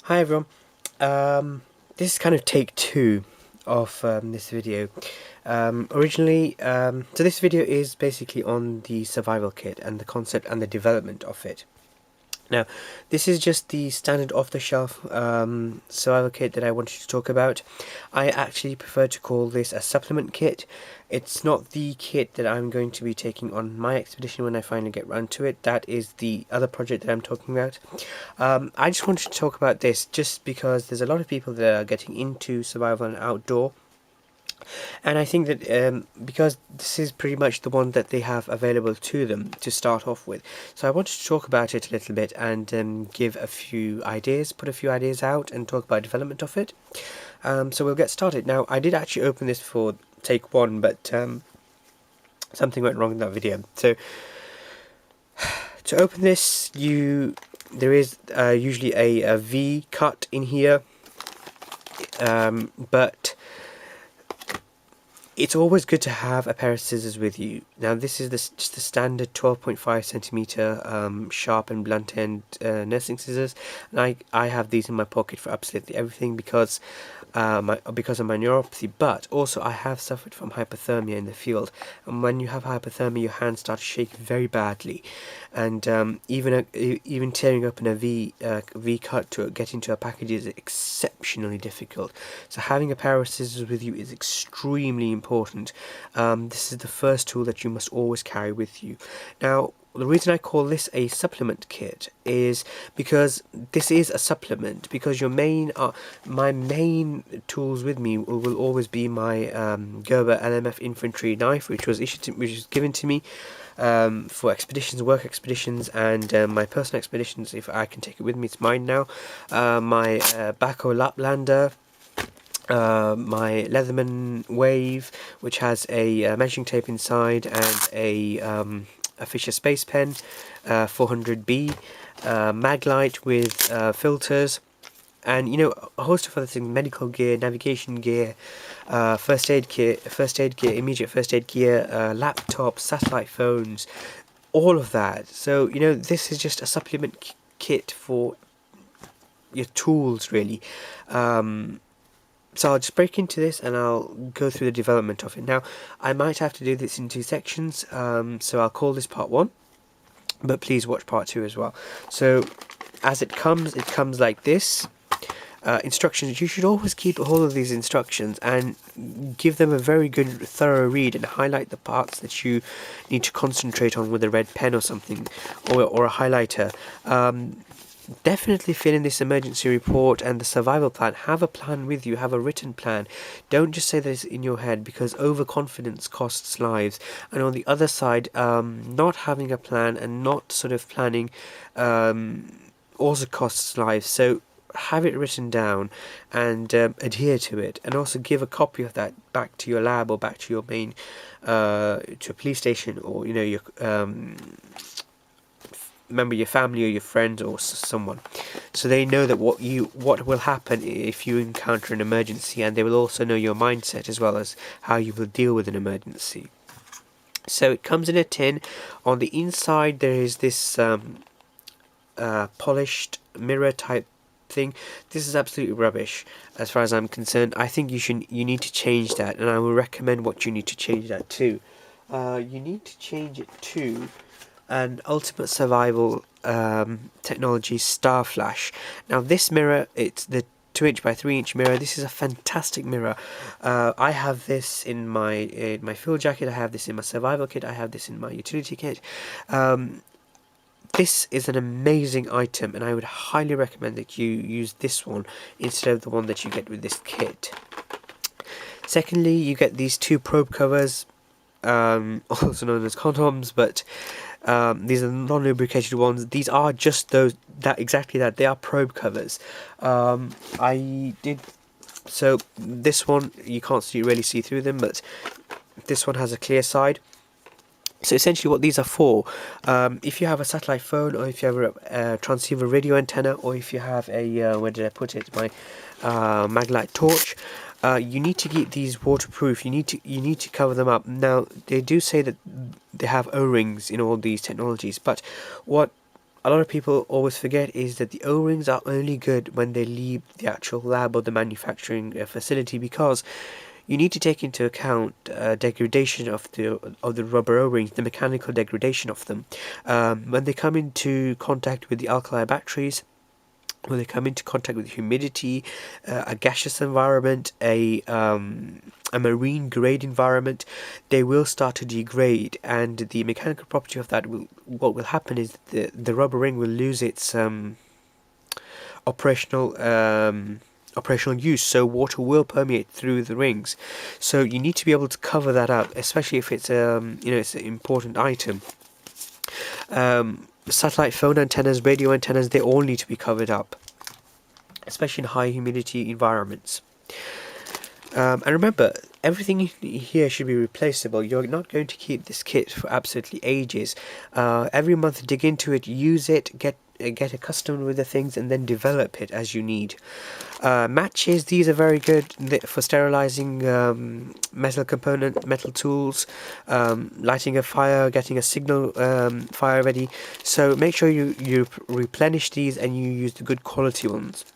Hi everyone. This is kind of take two of this video. So this video is basically on the survival kit and the concept and the development of it. Now, this is just the standard off-the-shelf survival kit that I wanted to talk about. I actually prefer to call this a supplement kit. It's not the kit that I'm going to be taking on my expedition when I finally get round to it. That is the other project that I'm talking about. I just wanted to talk about this just because there's a lot of people that are getting into survival and outdoor. And I think that because this is pretty much the one that they have available to them to start off with, so I wanted to talk about it a little bit and give a few ideas, put a few ideas out and talk about development of it. So we'll get started. Now, I did actually open this for take one, but something went wrong in that video. So to open this, there is usually a V cut in here, but it's always good to have a pair of scissors with you. Now, this is just the standard 12.5 centimeter sharp and blunt end nursing scissors, and I have these in my pocket for absolutely everything because of my neuropathy. But also, I have suffered from hypothermia in the field, and when you have hypothermia, your hands start to shake very badly, and even tearing open a V cut to get into a package is exceptionally difficult. So having a pair of scissors with you is extremely important. This is the first tool that you must always carry with you. Now, the reason I call this a supplement kit is because this is a supplement, because my main tools with me will always be my Gerber LMF infantry knife, which was given to me for expeditions, work expeditions, and my personal expeditions. If I can take it with me, it's mine now. My Bako Laplander, my Leatherman Wave, which has a measuring tape inside, and a Fisher Space Pen 400B, Maglite with filters, and a host of other things: medical gear, navigation gear, first aid gear, immediate first aid gear, laptops, satellite phones, all of that. So this is just a supplement kit for your tools, really. So I'll just break into this and I'll go through the development of it. Now, I might have to do this in two sections, so I'll call this part one, but please watch part two as well. So as it comes like this. Instructions, you should always keep a hold of these instructions and give them a very good thorough read and highlight the parts that you need to concentrate on with a red pen or something, or a highlighter. Definitely fill in this emergency report and the survival plan. Have a plan with you, have a written plan. Don't just say that it's in your head, because overconfidence costs lives. And on the other side, not having a plan and not sort of planning also costs lives. So have it written down and adhere to it, and also give a copy of that back to your lab or back to your main to a police station, or your member, your family or your friends or someone, so they know that what will happen if you encounter an emergency, and they will also know your mindset as well as how you will deal with an emergency. So it comes in a tin. On the inside there is this polished mirror type thing. This is absolutely rubbish as far as I'm concerned. I think you need to change that, and I will recommend what you need to change that to. You need to change it to an Ultimate Survival Technology Star Flash. Now this mirror, it's the 2" by 3" mirror. This is a fantastic mirror. I have this in my field jacket, I have this in my survival kit, I have this in my utility kit. This is an amazing item, and I would highly recommend that you use this one instead of the one that you get with this kit. Secondly, you get these two probe covers, also known as condoms, but these are non-lubricated ones. These are just exactly that. They are probe covers. So this one, you can't really see through them, but this one has a clear side. So essentially what these are for, if you have a satellite phone, or if you have a transceiver radio antenna, or if you have a, where did I put it, my Maglite torch, you need to keep these waterproof. You need to cover them up. Now, they do say that they have O-rings in all these technologies, but what a lot of people always forget is that the O-rings are only good when they leave the actual lab or the manufacturing facility, because you need to take into account degradation of the rubber O-rings, the mechanical degradation of them. When they come into contact with the alkali batteries, when they come into contact with humidity, a gaseous environment, a marine grade environment, they will start to degrade, and the mechanical property of that what will happen is the rubber ring will lose its operational use, so water will permeate through the rings. So you need to be able to cover that up, especially if it's it's an important item. Satellite phone antennas, radio antennas, they all need to be covered up, especially in high humidity environments. And remember, everything here should be replaceable. You're not going to keep this kit for absolutely ages. Every month, dig into it, use it, get accustomed with the things, and then develop it as you need. Matches, these are very good for sterilizing metal tools, lighting a fire, getting a signal fire ready. So make sure you replenish these and you use the good quality ones.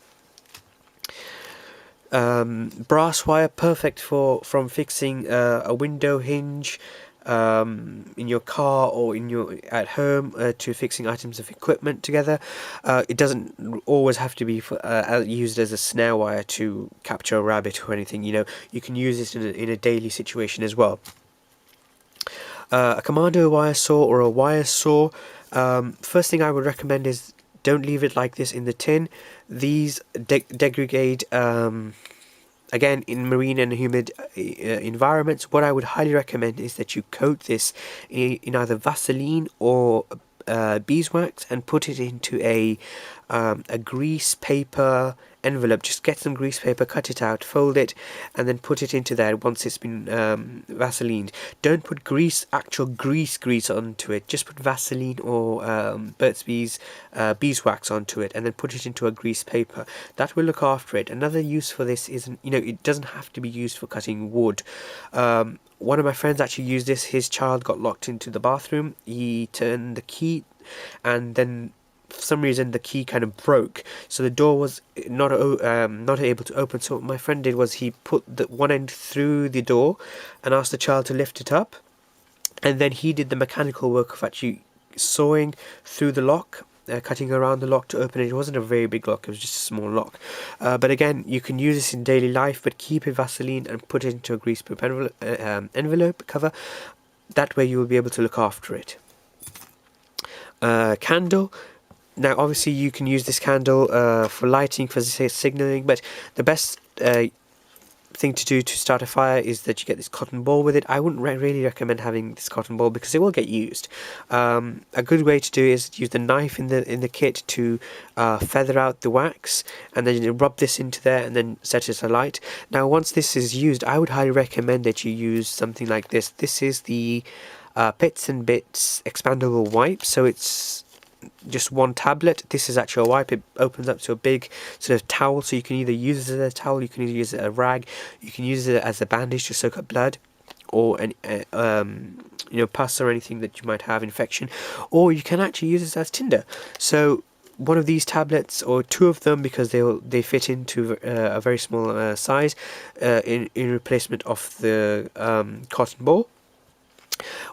Brass wire, perfect from fixing a window hinge in your car or at home, to fixing items of equipment together. It doesn't always have to be used as a snare wire to capture a rabbit or anything. You can use it in a daily situation as well. A commando wire saw or a wire saw. First thing I would recommend is don't leave it like this in the tin. These degrade again in marine and humid environments. What I would highly recommend is that you coat this in either Vaseline or beeswax and put it into a grease paper envelope. Just get some grease paper, cut it out, fold it, and then put it into there once it's been Vaselined. Don't put actual grease onto it. Just put Vaseline or Burt's Bees beeswax onto it, and then put it into a grease paper. That will look after it. Another use for this is, it doesn't have to be used for cutting wood. One of my friends actually used this. His child got locked into the bathroom. He turned the key, and then for some reason the key kind of broke, so the door was not able to open. So what my friend did was he put the one end through the door and asked the child to lift it up, and then he did the mechanical work of actually sawing through the lock, cutting around the lock to open it. It wasn't a very big lock, it was just a small lock. But again, you can use this in daily life, but keep it Vaseline and put it into a greaseproof envelope cover. That way you will be able to look after it. Candle. Now, obviously, you can use this candle for lighting, for signaling, but the best thing to do to start a fire is that you get this cotton ball with it. I wouldn't really recommend having this cotton ball because it will get used. A good way to do it is use the knife in the kit to feather out the wax, and then you rub this into there and then set it alight. Now, once this is used, I would highly recommend that you use something like this. This is the Bits and Bits expandable wipe, so it's just one tablet. This is actually a wipe. It opens up to a big sort of towel, so you can either use it as a towel, you can either use it as a rag, you can use it as a bandage to soak up blood or pus or anything that you might have infection, or you can actually use it as tinder. So one of these tablets, or two of them, because they fit into a very small size, in replacement of the cotton ball.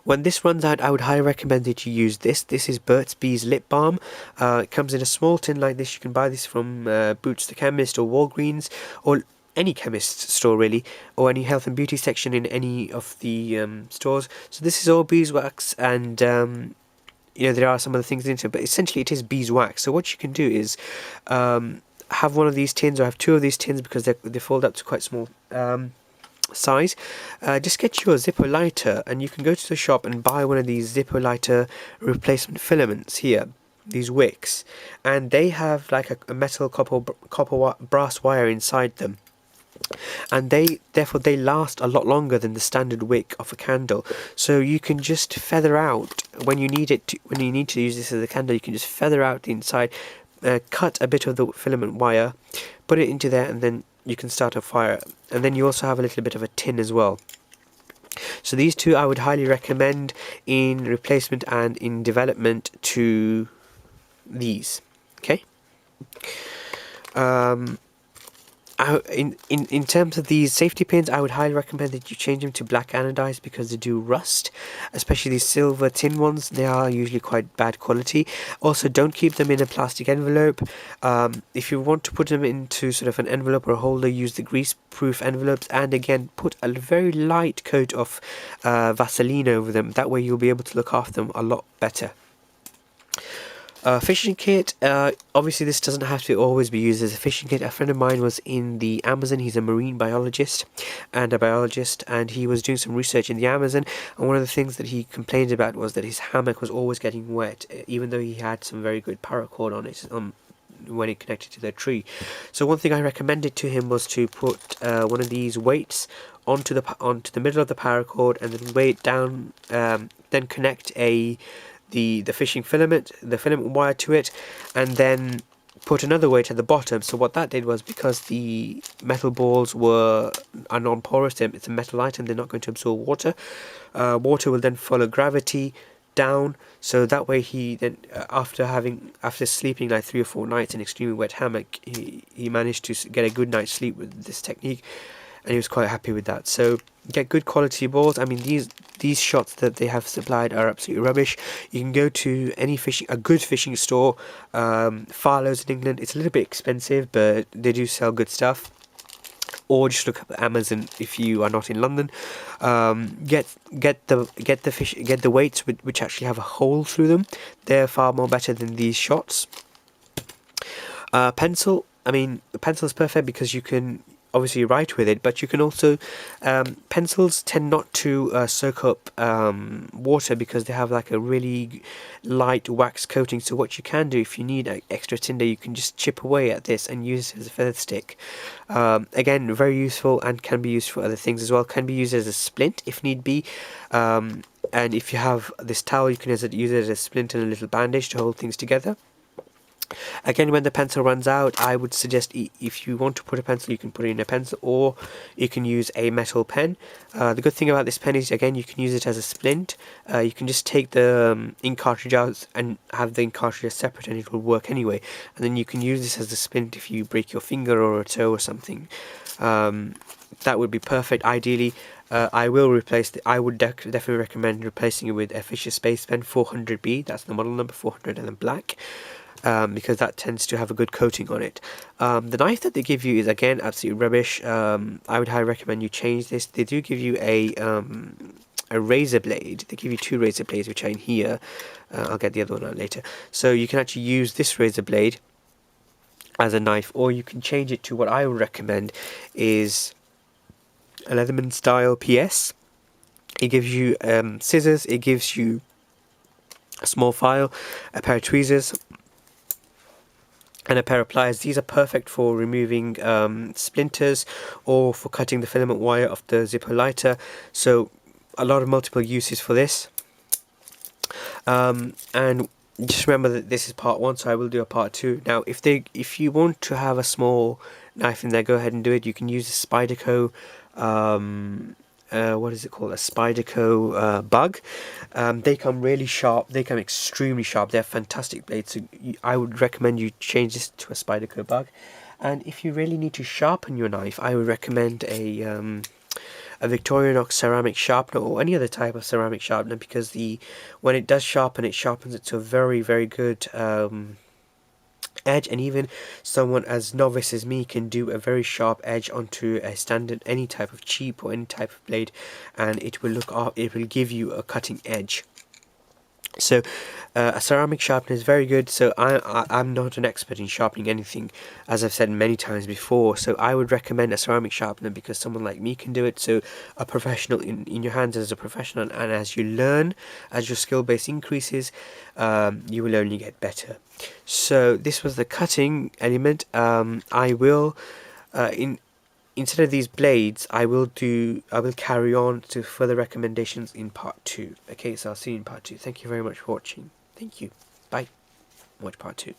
When this runs out, I would highly recommend that you use this. This is Burt's Bees Lip Balm. It comes in a small tin like this. You can buy this from Boots the Chemist or Walgreens or any chemist store really, or any health and beauty section in any of the stores. So this is all beeswax, and there are some other things in it, but essentially it is beeswax. So what you can do is have one of these tins, or have two of these tins, because they fold up to quite small size. Just get you a Zippo lighter, and you can go to the shop and buy one of these Zippo lighter replacement filaments here, these wicks, and they have like a metal copper brass wire inside them, and therefore they last a lot longer than the standard wick of a candle. So you can just feather out when you need to use this as a candle. You can just feather out the inside, cut a bit of the filament wire, put it into there, and then you can start a fire. And then you also have a little bit of a tin as well. So these two I would highly recommend in replacement and in development to these. Okay. In terms of these safety pins, I would highly recommend that you change them to black anodized because they do rust, especially these silver tin ones. They are usually quite bad quality. Also, don't keep them in a plastic envelope. If you want to put them into sort of an envelope or a holder, use the grease-proof envelopes, and again, put a very light coat of Vaseline over them. That way you'll be able to look after them a lot better. Fishing kit, obviously this doesn't have to always be used as a fishing kit. A friend of mine was in the Amazon. He's a marine biologist and a biologist, and he was doing some research in the Amazon, and one of the things that he complained about was that his hammock was always getting wet, even though he had some very good paracord on it when it connected to the tree. So one thing I recommended to him was to put one of these weights onto the middle of the paracord, and then weigh it down, then connect the fishing filament, the filament wire to it, and then put another weight at the bottom. So what that did was, because the metal balls are non-porous, it's a metal item, they're not going to absorb water. Water will then follow gravity down, so that way he then after sleeping like 3 or 4 nights in extremely wet hammock, he managed to get a good night's sleep with this technique, and he was quite happy with that. So get good quality balls. I mean, these shots that they have supplied are absolutely rubbish. You can go to a good fishing store, Farlow's in England. It's a little bit expensive, but they do sell good stuff. Or just look up Amazon if you are not in London. Get the weights which actually have a hole through them. They're far more better than these shots. Pencil. I mean, the pencil is perfect because you can obviously write with it, but you can also pencils tend not to soak up water because they have like a really light wax coating. So what you can do, if you need extra tinder, you can just chip away at this and use it as a feather stick. Again, very useful, and can be used for other things as well. Can be used as a splint if need be. And if you have this towel, you can use it as a splint and a little bandage to hold things together. Again, when the pencil runs out, I would suggest if you want to put a pencil, you can put it in a pencil, or you can use a metal pen. The good thing about this pen is, again, you can use it as a splint. You can just take the ink cartridge out and have the ink cartridge separate, and it will work anyway. And then you can use this as a splint if you break your finger or a toe or something. That would be perfect. Ideally, I would definitely recommend replacing it with a Fisher Space Pen 400B. That's the model number, 400, and then black. Because that tends to have a good coating on it. The knife that they give you is, again, absolutely rubbish. I would highly recommend you change this. They do give you a razor blade. They give you 2 razor blades, which are in here. I'll get the other one out later. So you can actually use this razor blade as a knife, or you can change it to what I would recommend is a Leatherman style PS. It gives you scissors, it gives you a small file, a pair of tweezers, and a pair of pliers. These are perfect for removing splinters or for cutting the filament wire of the Zippo lighter. So a lot of multiple uses for this. And just remember that this is part 1, so I will do a part 2. Now, if you want to have a small knife in there, go ahead and do it. You can use a Spyderco. What is it called? A Spyderco bug. They come really sharp. They come extremely sharp. They're fantastic blades. So I would recommend you change this to a Spyderco bug. And if you really need to sharpen your knife, I would recommend a Victorinox ceramic sharpener, or any other type of ceramic sharpener, because when it does sharpen, it sharpens it to a very, very good edge, and even someone as novice as me can do a very sharp edge onto a standard, any type of cheap or any type of blade, and it will give you a cutting edge. So a ceramic sharpener is very good. So I'm not an expert in sharpening anything, as I've said many times before, so I would recommend a ceramic sharpener because someone like me can do it. So a professional in your hands as a professional, and as you learn, as your skill base increases, you will only get better. So this was the cutting element. I will instead of these blades, I will carry on to further recommendations in part 2. Okay, so I'll see you in part 2. Thank you very much for watching. Thank you. Bye. Watch part 2.